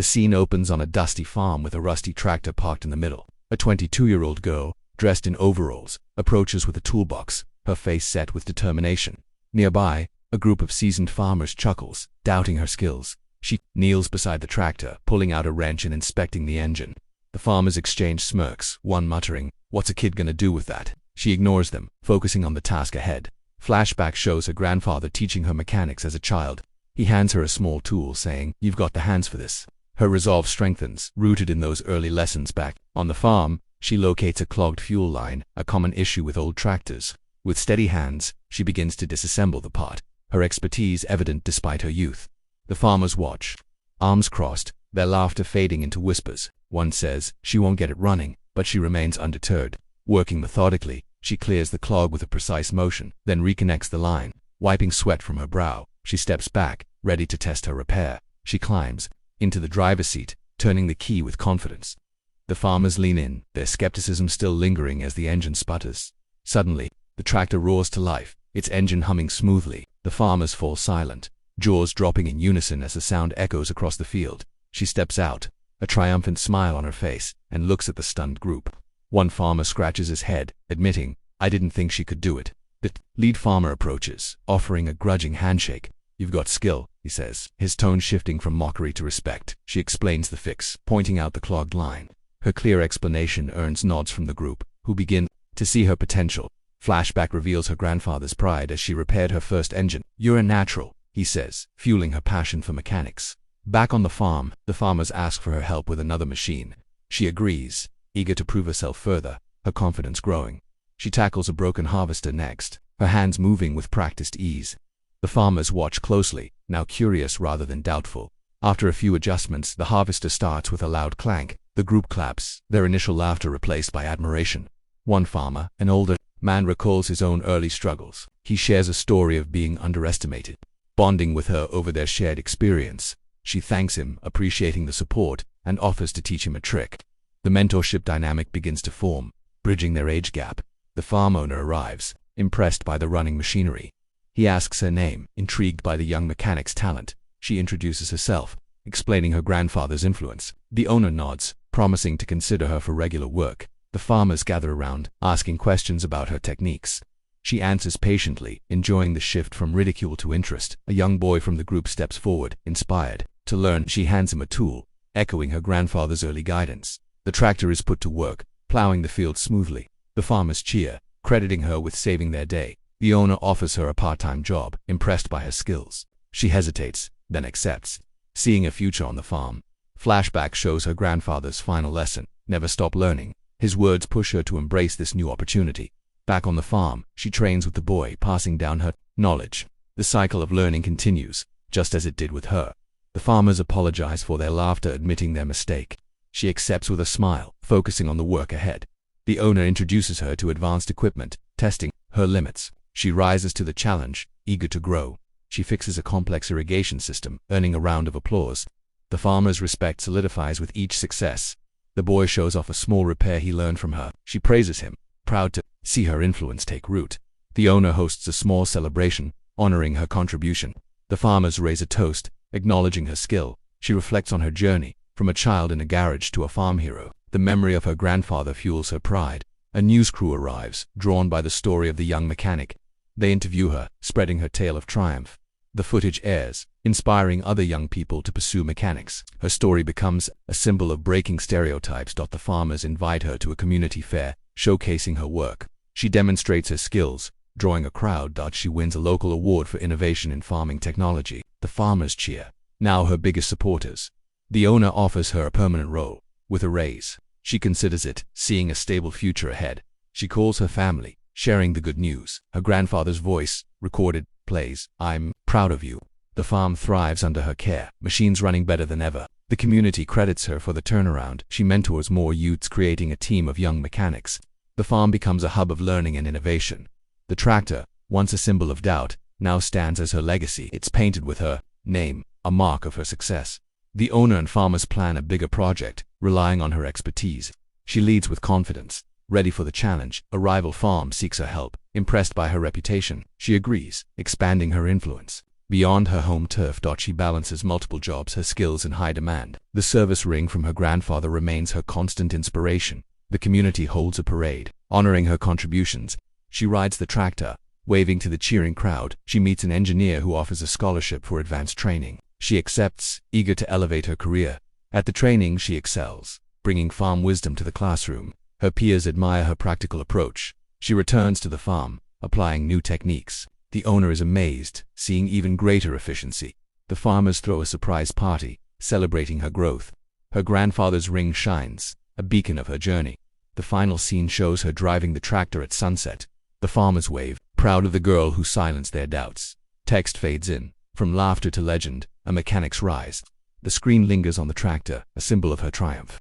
The scene opens on a dusty farm with a rusty tractor parked in the middle. A 22-year-old girl, dressed in overalls, approaches with a toolbox, her face set with determination. Nearby, a group of seasoned farmers chuckles, doubting her skills. She kneels beside the tractor, pulling out a wrench and inspecting the engine. The farmers exchange smirks, one muttering, "What's a kid gonna do with that?" She ignores them, focusing on the task ahead. Flashback shows her grandfather teaching her mechanics as a child. He hands her a small tool, saying, "You've got the hands for this." Her resolve strengthens, rooted in those early lessons back on the farm. She locates a clogged fuel line, a common issue with old tractors. With steady hands, she begins to disassemble the part, her expertise evident despite her youth. The farmers watch, arms crossed, their laughter fading into whispers. One says, "She won't get it running," but she remains undeterred. Working methodically, she clears the clog with a precise motion, then reconnects the line. Wiping sweat from her brow, she steps back, ready to test her repair. She climbs into the driver's seat, turning the key with confidence. The farmers lean in, their skepticism still lingering as the engine sputters. Suddenly, the tractor roars to life, its engine humming smoothly. The farmers fall silent, jaws dropping in unison as the sound echoes across the field. She steps out, a triumphant smile on her face, and looks at the stunned group. One farmer scratches his head, admitting, "I didn't think she could do it." The lead farmer approaches, offering a grudging handshake. "You've got skill," he says, his tone shifting from mockery to respect. She explains the fix, pointing out the clogged line. Her clear explanation earns nods from the group, who begin to see her potential. Flashback reveals her grandfather's pride as she repaired her first engine. "You're a natural," he says, fueling her passion for mechanics. Back on the farm, the farmers ask for her help with another machine. She agrees, eager to prove herself further, her confidence growing. She tackles a broken harvester next, her hands moving with practiced ease. The farmers watch closely, now curious rather than doubtful. After a few adjustments, the harvester starts with a loud clank. The group claps, their initial laughter replaced by admiration. One farmer, an older man, recalls his own early struggles. He shares a story of being underestimated. Bonding with her over their shared experience, she thanks him, appreciating the support, and offers to teach him a trick. The mentorship dynamic begins to form, bridging their age gap. The farm owner arrives, impressed by the running machinery. He asks her name, intrigued by the young mechanic's talent. She introduces herself, explaining her grandfather's influence. The owner nods, promising to consider her for regular work. The farmers gather around, asking questions about her techniques. She answers patiently, enjoying the shift from ridicule to interest. A young boy from the group steps forward, inspired to learn. She hands him a tool, echoing her grandfather's early guidance. The tractor is put to work, plowing the field smoothly. The farmers cheer, crediting her with saving their day. The owner offers her a part-time job, impressed by her skills. She hesitates, then accepts, seeing a future on the farm. Flashback shows her grandfather's final lesson: never stop learning. His words push her to embrace this new opportunity. Back on the farm, she trains with the boy, passing down her knowledge. The cycle of learning continues, just as it did with her. The farmers apologize for their laughter, admitting their mistake. She accepts with a smile, focusing on the work ahead. The owner introduces her to advanced equipment, testing her limits. She rises to the challenge, eager to grow. She fixes a complex irrigation system, earning a round of applause. The farmer's respect solidifies with each success. The boy shows off a small repair he learned from her. She praises him, proud to see her influence take root. The owner hosts a small celebration, honoring her contribution. The farmers raise a toast, acknowledging her skill. She reflects on her journey, from a child in a garage to a farm hero. The memory of her grandfather fuels her pride. A news crew arrives, drawn by the story of the young mechanic. They interview her, spreading her tale of triumph. The footage airs, inspiring other young people to pursue mechanics. Her story becomes a symbol of breaking stereotypes. The farmers invite her to a community fair, showcasing her work. She demonstrates her skills, drawing a crowd. She wins a local award for innovation in farming technology. The farmers cheer, now her biggest supporters. The owner offers her a permanent role, with a raise. She considers it, seeing a stable future ahead. She calls her family, sharing the good news. Her grandfather's voice, recorded, plays, "I'm proud of you." The farm thrives under her care, machines running better than ever. The community credits her for the turnaround. She mentors more youths, creating a team of young mechanics. The farm becomes a hub of learning and innovation. The tractor, once a symbol of doubt, now stands as her legacy. It's painted with her name, a mark of her success. The owner and farmers plan a bigger project, relying on her expertise. She leads with confidence, ready for the challenge. A rival farm seeks her help. Impressed by her reputation, she agrees, expanding her influence. Beyond her home turf, she balances multiple jobs, her skills in high demand. The service ring from her grandfather remains her constant inspiration. The community holds a parade, honoring her contributions. She rides the tractor, waving to the cheering crowd. She meets an engineer who offers a scholarship for advanced training. She accepts, eager to elevate her career. At the training, she excels, bringing farm wisdom to the classroom. Her peers admire her practical approach. She returns to the farm, applying new techniques. The owner is amazed, seeing even greater efficiency. The farmers throw a surprise party, celebrating her growth. Her grandfather's ring shines, a beacon of her journey. The final scene shows her driving the tractor at sunset. The farmers wave, proud of the girl who silenced their doubts. Text fades in. From laughter to legend, a mechanic's rise. The screen lingers on the tractor, a symbol of her triumph.